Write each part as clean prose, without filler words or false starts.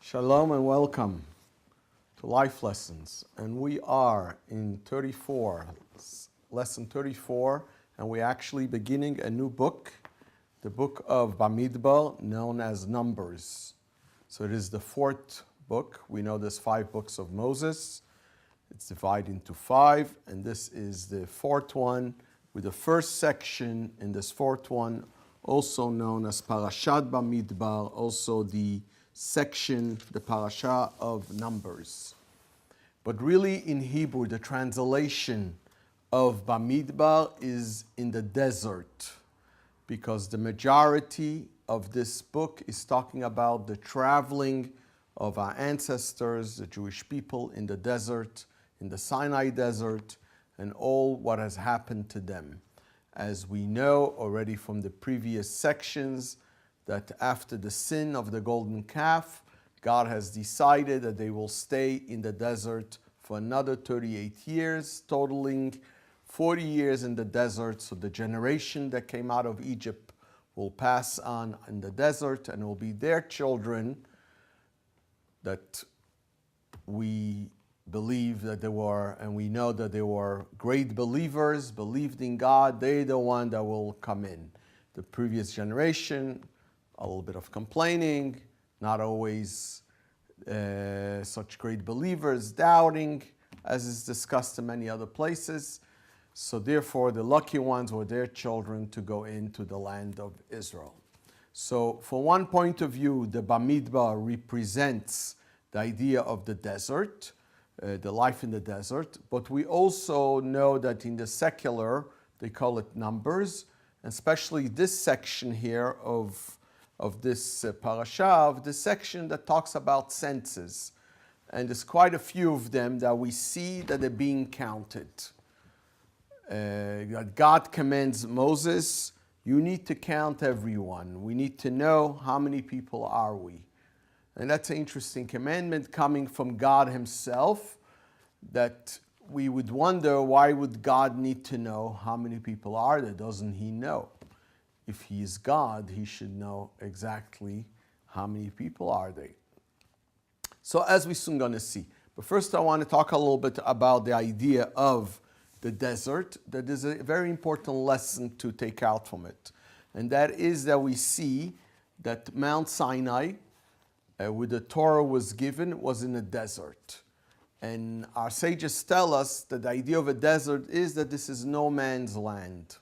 Shalom and welcome to Life Lessons. And we are in lesson 34, and we're actually beginning a new book, the book of Bamidbar, known as Numbers. So it is the fourth book. We know there's 5 books of Moses. It's divided into 5, and this is the fourth one, with the first section in this fourth one, also known as Parshat Bamidbar, also the section, the Parasha of Numbers. But really in Hebrew, the translation of Bamidbar is in the desert, because the majority of this book is talking about the traveling of our ancestors, the Jewish people, in the desert, in the Sinai desert, and all what has happened to them. As we know already from the previous sections, that after the sin of the golden calf, God has decided that they will stay in the desert for another 38 years, totaling 40 years in the desert. So the generation that came out of Egypt will pass on in the desert, and it will be their children that we believe that they were, and we know that they were great believers, believed in God. They're the one that will come in. The previous generation, a little bit of complaining, not always such great believers, doubting, as is discussed in many other places. So therefore, the lucky ones were their children to go into the land of Israel. So from one point of view, the Bamidbar represents the idea of the desert, the life in the desert. But we also know that in the secular, they call it Numbers, especially this section here of this parasha, of this section that talks about census. And there's quite a few of them that we see that they're being counted. God commands Moses, you need to count everyone. We need to know how many people are we. And that's an interesting commandment coming from God himself, that we would wonder, why would God need to know how many people are there? Doesn't he know? If he is God, he should know exactly how many people are they. So as we're soon going to see. But first I want to talk a little bit about the idea of the desert. That is a very important lesson to take out from it. And that is that we see that Mount Sinai, where the Torah was given, was in a desert. And our sages tell us that the idea of a desert is that this is no man's land.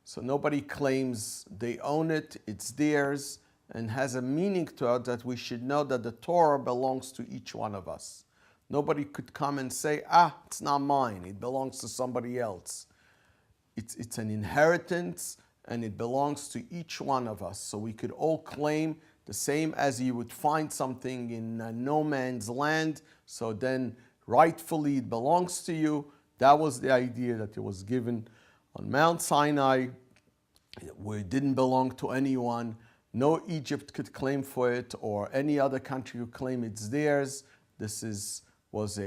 So nobody claims they own it, it's theirs, and has a meaning to it that we should know that the Torah belongs to each one of us. Nobody could come and say, it's not mine, it belongs to somebody else. It's an inheritance, and it belongs to each one of us. So we could all claim the same as you would find something in no man's land, so then rightfully it belongs to you. That was the idea that it was given on Mount Sinai, where it didn't belong to anyone. No Egypt could claim for it, or any other country could claim it's theirs. This was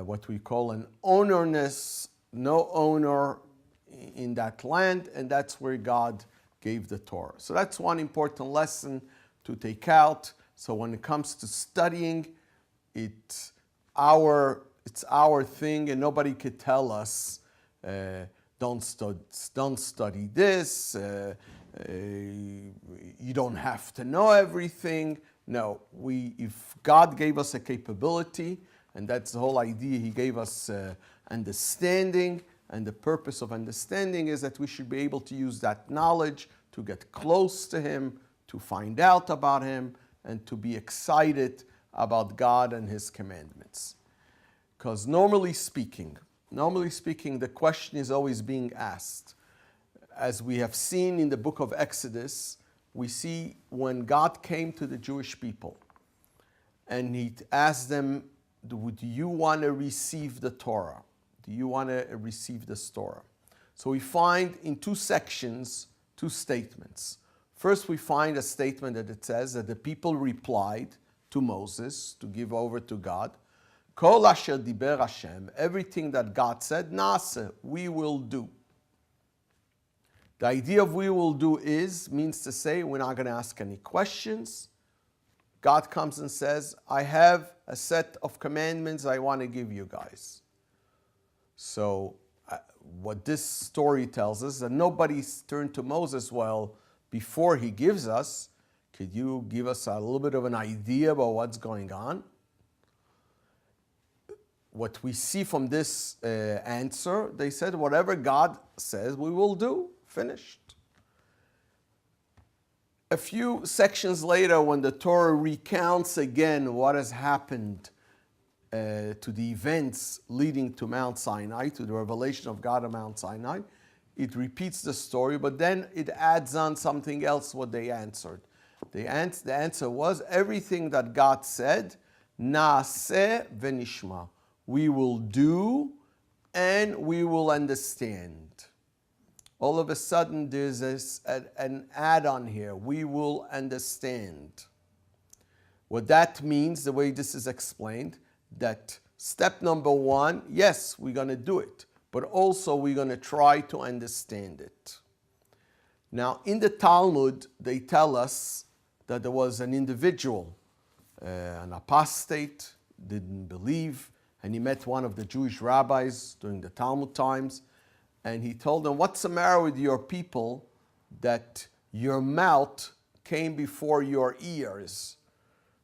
what we call an ownerness, no owner in that land, and that's where God gave the Torah. So that's one important lesson to take out. So when it comes to studying, it's our thing, and nobody could tell us, don't study this, you don't have to know everything. No, if God gave us a capability, and that's the whole idea, he gave us understanding, and the purpose of understanding is that we should be able to use that knowledge to get close to him, to find out about him, and to be excited about God and his commandments. Because normally speaking, the question is always being asked. As we have seen in the book of Exodus, we see when God came to the Jewish people and he asked them, do you want to receive the Torah? Do you want to receive this Torah? So we find in 2 sections, 2 statements. First, we find a statement that it says that the people replied to Moses to give over to God, Kol asher diber Hashem, everything that God said, Nase, we will do. The idea of we will do means to say we're not going to ask any questions. God comes and says, I have a set of commandments I want to give you guys. So what this story tells us, that nobody's turned to Moses, well, before he gives us, could you give us a little bit of an idea about what's going on? What we see from this answer, they said, whatever God says, we will do. Finished. A few sections later, when the Torah recounts again what has happened to the events leading to Mount Sinai, to the revelation of God on Mount Sinai, it repeats the story, but then it adds on something else what they answered. The answer was everything that God said, Naaseh v'nishma. We will do and we will understand. All of a sudden there's an add-on here. We will understand. What that means, the way this is explained, that step number one, yes, we're going to do it, but also we're going to try to understand it. Now, in the Talmud, they tell us that there was an individual, an apostate, didn't believe, and he met one of the Jewish rabbis during the Talmud times, and he told them, what's the matter with your people that your mouth came before your ears?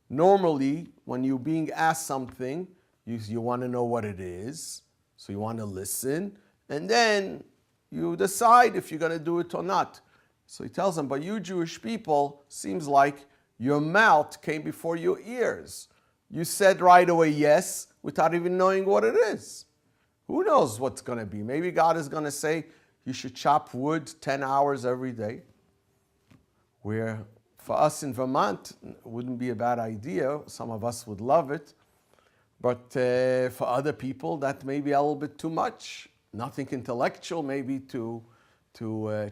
Normally, when you're being asked something, you want to know what it is, so you want to listen, and then you decide if you're going to do it or not. So he tells them, but you Jewish people, seems like your mouth came before your ears. You said right away yes, without even knowing what it is. Who knows what's going to be? Maybe God is going to say you should chop wood 10 hours every day. Where for us in Vermont, it wouldn't be a bad idea. Some of us would love it. But for other people, that may be a little bit too much. Nothing intellectual, maybe, to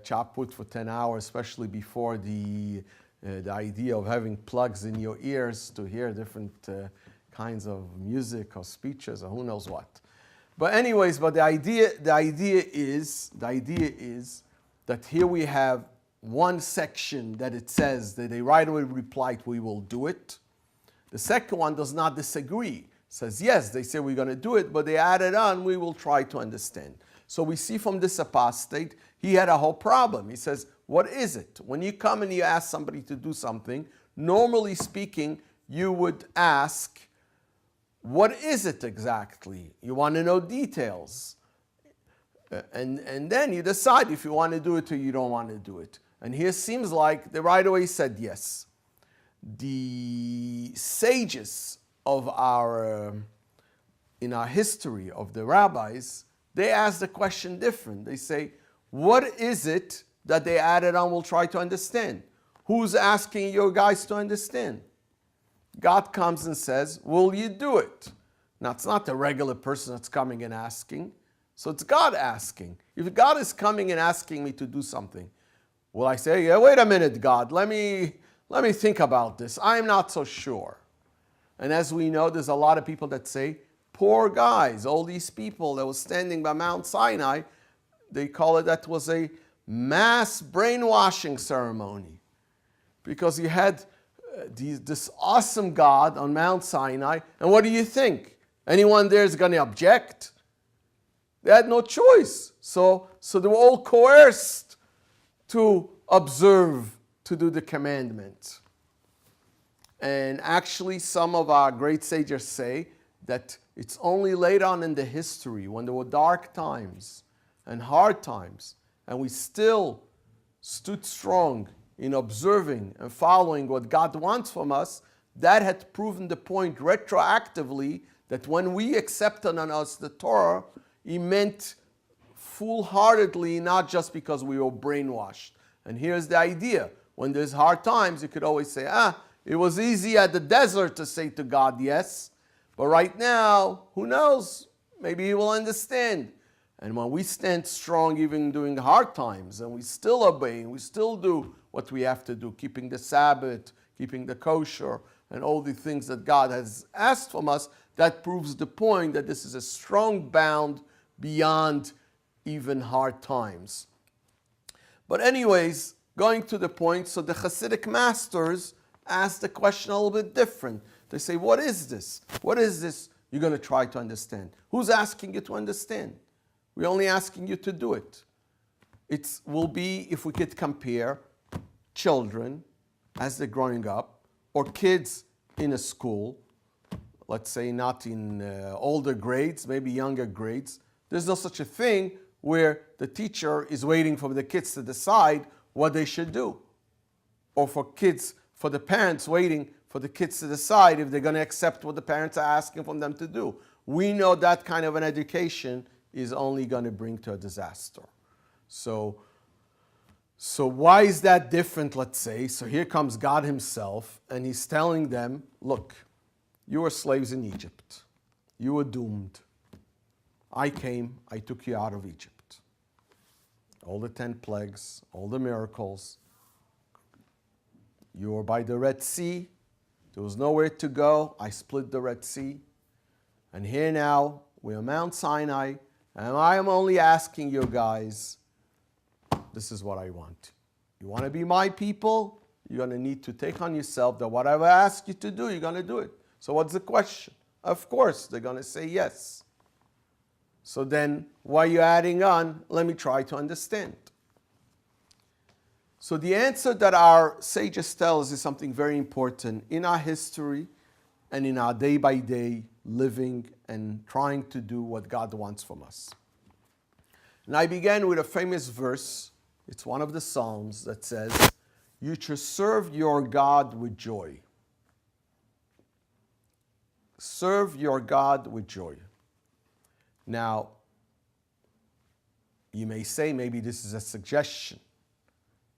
chop wood for 10 hours, especially before the idea of having plugs in your ears to hear different kinds of music or speeches or who knows what. But anyways, the idea is that here we have one section that it says that they right away replied, we will do it. The second one does not disagree. Says, yes, they say we're going to do it, but they added on, we will try to understand. So we see from this apostate, he had a whole problem. He says, what is it? When you come and you ask somebody to do something, normally speaking, you would ask, what is it exactly? You want to know details. And then you decide if you want to do it or you don't want to do it. And here it seems like they right away said yes. The sages of in our history of the rabbis, they ask the question different. They say, what is it that they added on we'll try to understand? Who's asking you guys to understand? God comes and says, will you do it? Now, it's not the regular person that's coming and asking. So it's God asking. If God is coming and asking me to do something, will I say, yeah, wait a minute, God, let me think about this. I'm not so sure. And as we know, there's a lot of people that say, poor guys, all these people that were standing by Mount Sinai, they call it that was a mass brainwashing ceremony. Because you had this awesome God on Mount Sinai, and what do you think? Anyone there is going to object? They had no choice. So they were all coerced to observe, to do the commandment. And actually, some of our great sages say that it's only later on in the history, when there were dark times and hard times, and we still stood strong in observing and following what God wants from us, that had proven the point retroactively that when we accepted on us the Torah, it meant full-heartedly, not just because we were brainwashed. And here's the idea. When there's hard times, you could always say, it was easy at the desert to say to God yes, but right now, who knows? Maybe He will understand. And when we stand strong even during hard times, and we still obey, and we still do what we have to do, keeping the Sabbath, keeping the kosher, and all the things that God has asked from us, that proves the point that this is a strong bound beyond even hard times. But anyways, going to the point, so the Hasidic masters, ask the question a little bit different. They say, what is this? What is this you're going to try to understand? Who's asking you to understand? We're only asking you to do it. It will be, if we could compare children as they're growing up, or kids in a school, let's say not in older grades, maybe younger grades. There's no such a thing where the teacher is waiting for the kids to decide what they should do. Or for the parents waiting for the kids to decide if they're going to accept what the parents are asking from them to do. We know that kind of an education is only going to bring to a disaster. So why is that different, let's say? So here comes God himself, and he's telling them, look, you were slaves in Egypt. You were doomed. I came, I took you out of Egypt. All the 10 plagues, all the miracles. You were by the Red Sea. There was nowhere to go. I split the Red Sea. And here now, we're on Mount Sinai, and I am only asking you guys, this is what I want. You want to be my people? You're going to need to take on yourself that whatever I ask you to do, you're going to do it. So what's the question? Of course, they're going to say yes. So then, why are you adding on? Let me try to understand. So the answer that our sages tell us is something very important in our history and in our day-by-day living and trying to do what God wants from us. And I began with a famous verse. It's one of the Psalms that says, you should serve your God with joy. Serve your God with joy. Now, you may say maybe this is a suggestion.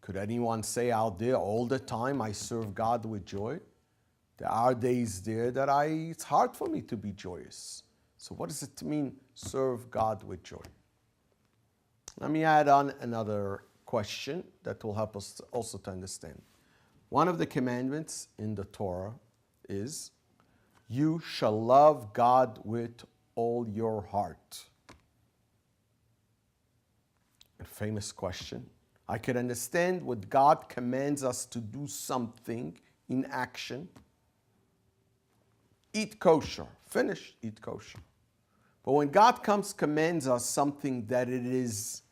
Could anyone say out there all the time I serve God with joy? There are days there that it's hard for me to be joyous. So what does it mean, serve God with joy? Let me add on another question that will help us also to understand. One of the commandments in the Torah is, you shall love God with all your heart. A famous question. I can understand what God commands us to do something in action. Eat kosher. Finished, eat kosher. But when God commands us something that it is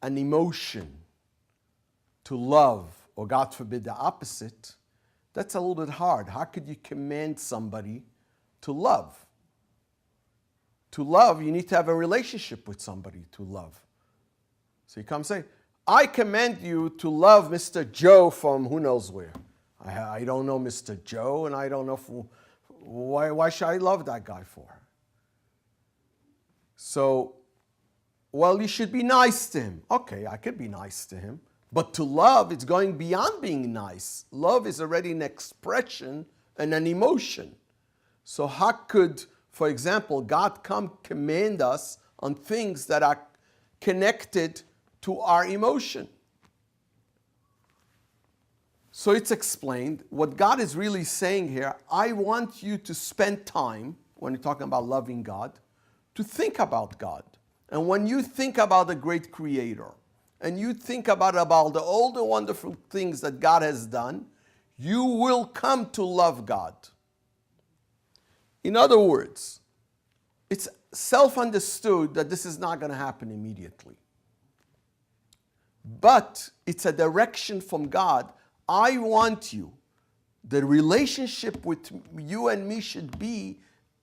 an emotion to love, or God forbid the opposite, that's a little bit hard. How could you command somebody to love? To love, you need to have a relationship with somebody to love. So you come say, I command you to love Mr. Joe from who knows where. I don't know Mr. Joe, and I don't know why should I love that guy for? So, well, you should be nice to him. Okay, I could be nice to him. But to love, it's going beyond being nice. Love is already an expression and an emotion. So how could, for example, God command us on things that are connected to our emotion? So it's explained. What God is really saying here, I want you to spend time, when you're talking about loving God, to think about God. And when you think about the great Creator, and you think about all the wonderful things that God has done, you will come to love God. In other words, it's self-understood that this is not going to happen immediately. But it's a direction from God. I want you, the relationship with you and me should be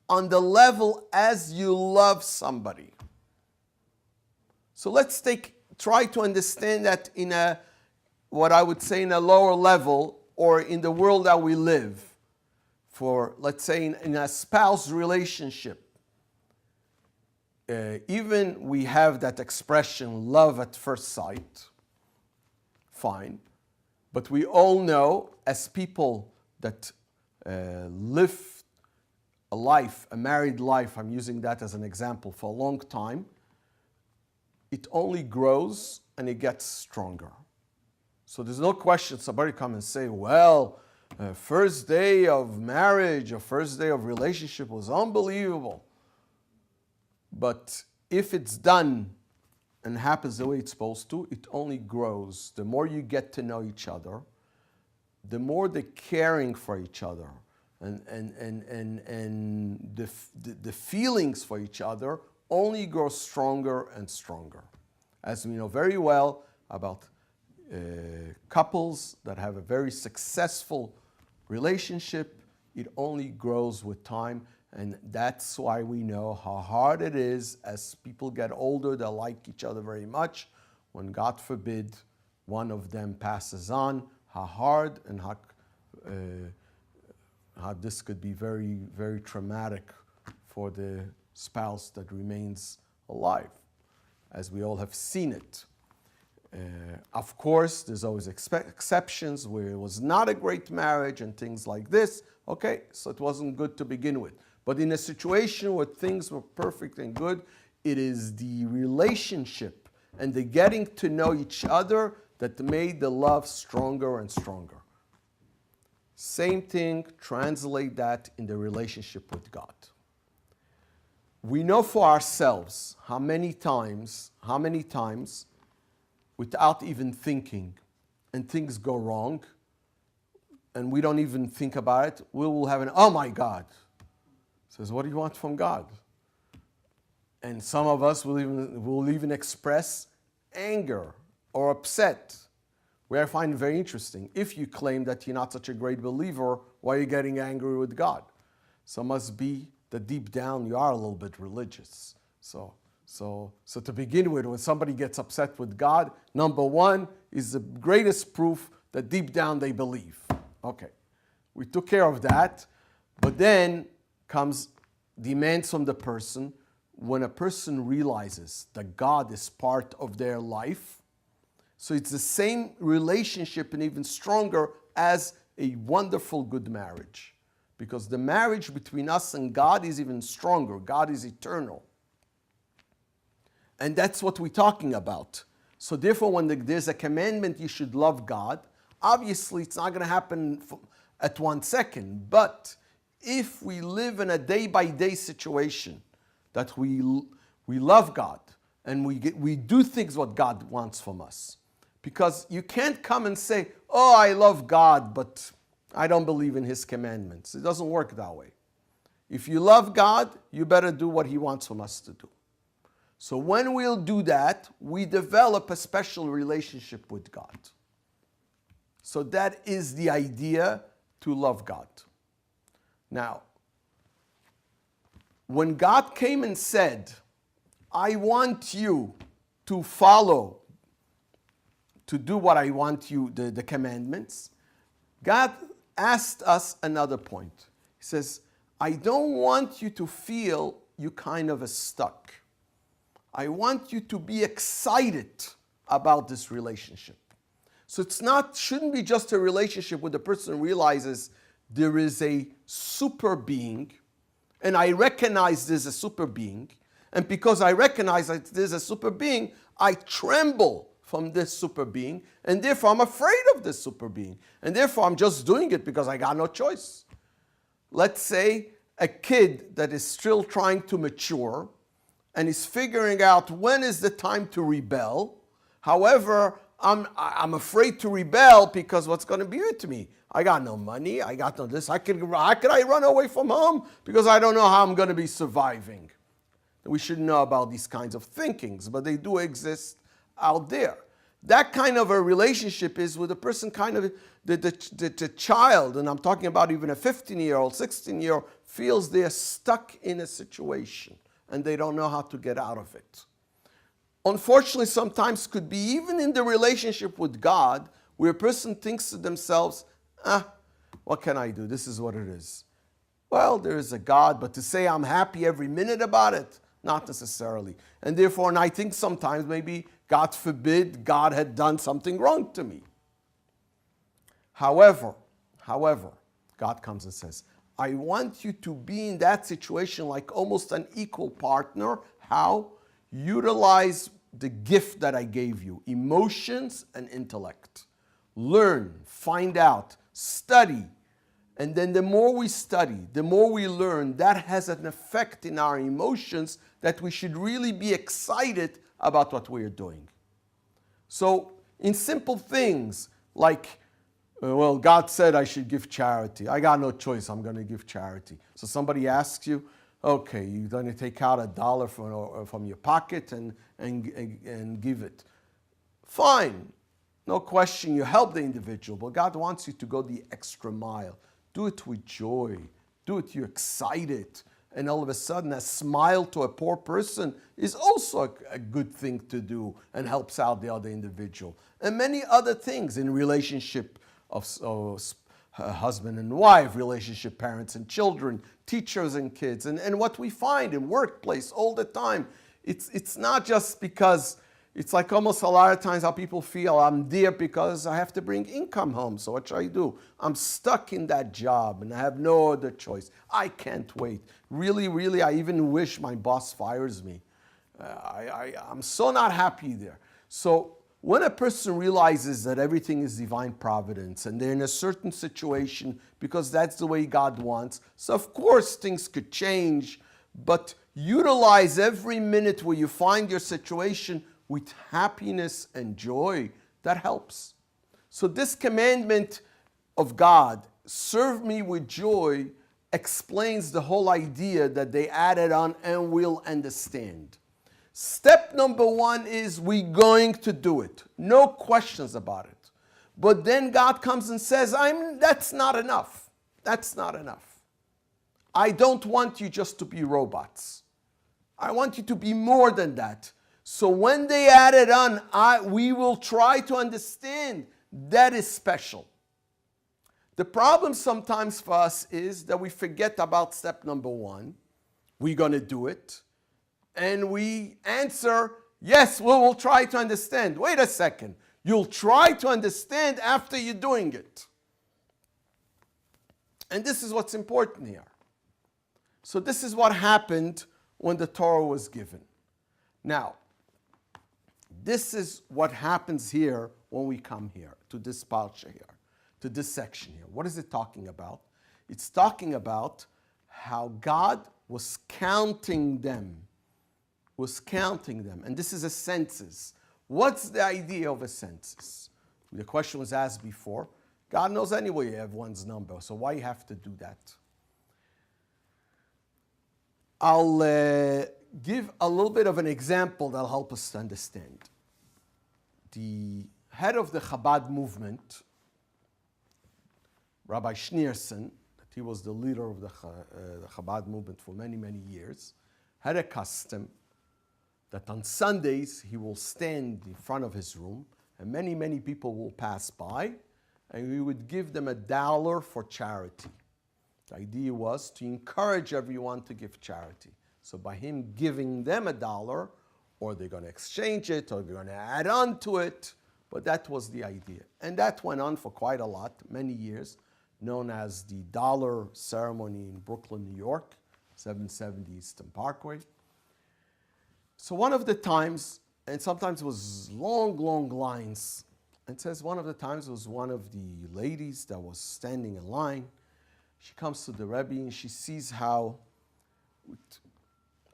on the level as you love somebody. So let's try to understand that in what I would say in a lower level, or in the world that we live. For, let's say, in a spouse relationship. Even we have that expression, love at first sight. Fine. But we all know, as people that live a life, a married life, I'm using that as an example, for a long time, it only grows and it gets stronger. So there's no question somebody come and say, well, first day of marriage or first day of relationship was unbelievable. But if it's done and happens the way it's supposed to, it only grows. The more you get to know each other, the more the caring for each other and the feelings for each other only grow stronger and stronger. As we know very well about couples that have a very successful relationship, it only grows with time. And that's why we know how hard it is as people get older, they like each other very much. When, God forbid, one of them passes on, how hard and how this could be very, very traumatic for the spouse that remains alive, as we all have seen it. Of course, there's always exceptions where it was not a great marriage and things like this. Okay, so it wasn't good to begin with. But in a situation where things were perfect and good, it is the relationship and the getting to know each other that made the love stronger and stronger. Same thing, translate that in the relationship with God. We know for ourselves how many times, without even thinking, and things go wrong, and we don't even think about it, we will have an, oh my God. Says, what do you want from God? And some of us will even express anger or upset, where I find it very interesting. If you claim that you're not such a great believer, why are you getting angry with God? So it must be that deep down you are a little bit religious. So to begin with, when somebody gets upset with God, number one is the greatest proof that deep down they believe. Okay, we took care of that, but then comes demands from the person. When a person realizes that God is part of their life, so it's the same relationship and even stronger as a wonderful, good marriage. Because the marriage between us and God is even stronger. God is eternal. And that's what we're talking about. So therefore, when there's a commandment, you should love God, obviously it's not going to happen at 1 second. But if we live in a day-by-day situation that we love God and we do things what God wants from us. Because you can't come and say, oh, I love God, but I don't believe in His commandments. It doesn't work that way. If you love God, you better do what He wants from us to do. So when we'll do that, we develop a special relationship with God. So that is the idea, to love God. Now, when God came and said, I want you to follow, to do what I want you, the commandments, God asked us another point. He says, I don't want you to feel you kind of stuck. I want you to be excited about this relationship. So shouldn't be just a relationship where the person realizes there is a super being, and I recognize there's a super being, and because I recognize that there's a super being, I tremble from this super being, and therefore I'm afraid of this super being, and therefore I'm just doing it because I got no choice. Let's say a kid that is still trying to mature and is figuring out when is the time to rebel. However, I'm afraid to rebel because what's going to be to me? I got no money. I got no this. How could I run away from home? Because I don't know how I'm going to be surviving. We should know about these kinds of thinkings, but they do exist out there. That kind of a relationship is with a person kind of, the child, and I'm talking about even a 15-year-old, 16-year-old, feels they're stuck in a situation and they don't know how to get out of it. Unfortunately, sometimes could be even in the relationship with God, where a person thinks to themselves, what can I do? This is what it is. Well, there is a God, but to say I'm happy every minute about it, not necessarily. And therefore, and I think sometimes maybe, God forbid, God had done something wrong to me. However, God comes and says, I want you to be in that situation like almost an equal partner. How? Utilize the gift that I gave you, emotions and intellect. Learn, find out, study. And then the more we study, the more we learn, that has an effect in our emotions that we should really be excited about what we are doing. So in simple things like Well, God said I should give charity. I got no choice. I'm going to give charity. So somebody asks you, okay, you're going to take out $1 from your pocket and give it. Fine. No question. You help the individual. But God wants you to go the extra mile. Do it with joy. Do it. You're excited. And all of a sudden, a smile to a poor person is also a good thing to do and helps out the other individual. And many other things in relationship of husband and wife, relationship parents and children, teachers and kids. And what we find in workplace all the time, it's not just because it's like almost a lot of times how people feel I'm there because I have to bring income home. So what should I do? I'm stuck in that job and I have no other choice. I can't wait. Really, really, I even wish my boss fires me. I'm so not happy there. So when a person realizes that everything is divine providence and they're in a certain situation because that's the way God wants, so of course things could change, but utilize every minute where you find your situation with happiness and joy. That helps. So this commandment of God, serve me with joy, explains the whole idea that they added on and will understand. Step number one is we're going to do it. No questions about it. But then God comes and says, that's not enough. That's not enough. I don't want you just to be robots. I want you to be more than that. So when they add it on, we will try to understand that is special. The problem sometimes for us is that we forget about step number one. We're going to do it. And we answer, yes, we'll try to understand. Wait a second. You'll try to understand after you're doing it. And this is what's important here. So this is what happened when the Torah was given. Now, this is what happens here when we come here, to this Parshat here, to this section here. What is it talking about? It's talking about how God was counting them. And this is a census. What's the idea of a census? The question was asked before. God knows anyway everyone's number, so why you have to do that? I'll give a little bit of an example that'll help us to understand. The head of the Chabad movement, Rabbi Schneerson, he was the leader of the Chabad movement for many, many years, had a custom that on Sundays he will stand in front of his room and many, many people will pass by and he would give them $1 for charity. The idea was to encourage everyone to give charity. So by him giving them $1, or they're going to exchange it, or they're going to add on to it, but that was the idea. And that went on for quite a lot, many years, known as the dollar ceremony in Brooklyn, New York, 770 Eastern Parkway. So one of the times, and sometimes it was long, long lines, it says one of the times it was one of the ladies that was standing in line. She comes to the Rabbi and she sees how, with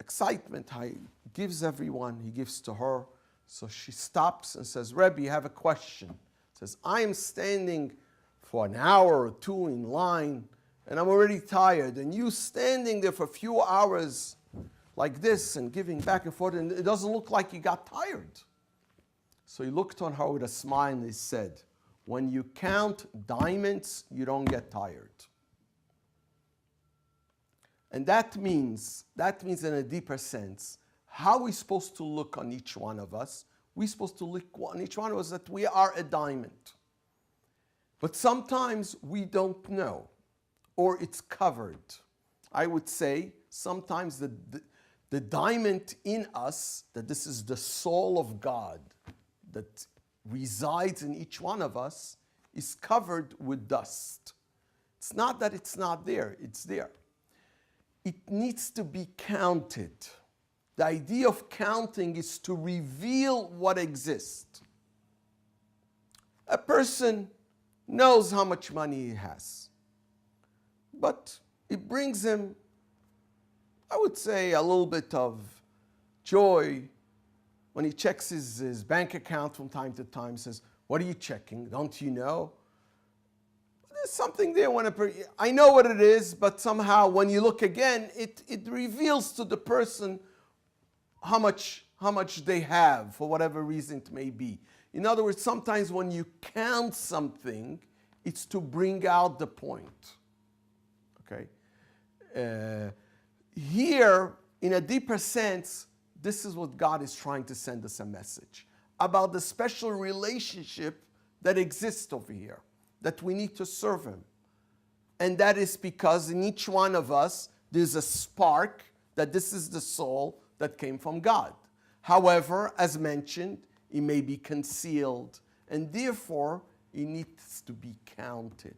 excitement, he gives everyone, he gives to her. So she stops and says, Rabbi, I have a question. Says, I am standing for an hour or two in line and I'm already tired. And you standing there for a few hours like this and giving back and forth, and it doesn't look like you got tired. So he looked on her with a smile and he said, when you count diamonds, you don't get tired. And that means in a deeper sense, how we're supposed to look on each one of us. We're supposed to look on each one of us that we are a diamond. But sometimes we don't know, or it's covered. I would say sometimes the diamond in us, that this is the soul of God that resides in each one of us, is covered with dust. It's not that it's not there, it's there. It needs to be counted. The idea of counting is to reveal what exists. A person knows how much money he has, but it brings him, I would say, a little bit of joy when he checks his bank account from time to time, says, what are you checking? Don't you know? there's something there. I know what it is, but somehow when you look again, it reveals to the person how much they have, for whatever reason it may be. In other words, sometimes when you count something, it's to bring out the point. Okay? Here, in a deeper sense, this is what God is trying to send us a message about the special relationship that exists over here, that we need to serve Him. And that is because in each one of us, there's a spark that this is the soul that came from God. However, as mentioned, it may be concealed, and therefore, it needs to be counted.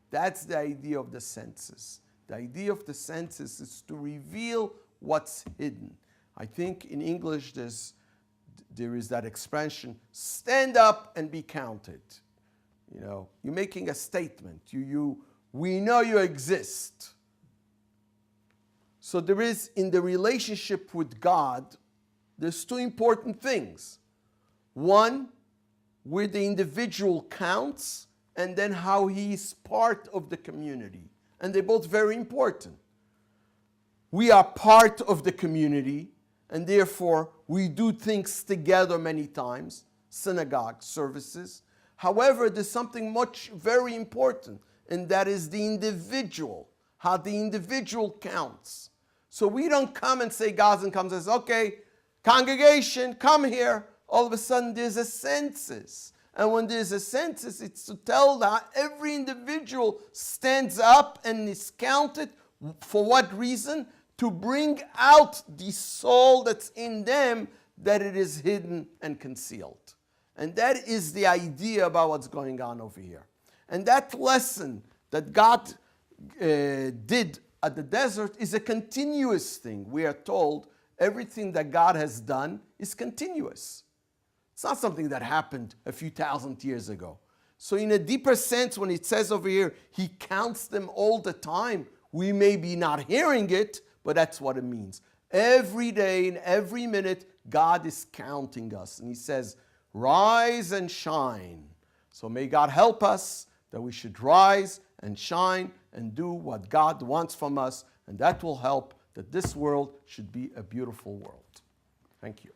That's the idea of the senses. The idea of the senses is to reveal what's hidden. I think in English there is that expression, stand up and be counted. You know, you're making a statement. We know you exist. So there is, in the relationship with God, there's two important things. One, where the individual counts, and then how he is part of the community. And they're both very important. We are part of the community, and therefore we do things together many times, synagogue services. However, there's something very important, and that is the individual, how the individual counts. So we don't come and say, God comes and says, okay, congregation, come here. All of a sudden there's a census. And when there's a census, it's to tell that every individual stands up and is counted. For what reason? To bring out the soul that's in them, that it is hidden and concealed. And that is the idea about what's going on over here. And that lesson that God did at the desert is a continuous thing. We are told everything that God has done is continuous. It's not something that happened a few thousand years ago. So in a deeper sense, when it says over here, He counts them all the time, we may be not hearing it, but that's what it means. Every day and every minute, God is counting us. And He says, rise and shine. So may God help us that we should rise and shine and do what God wants from us. And that will help that this world should be a beautiful world. Thank you.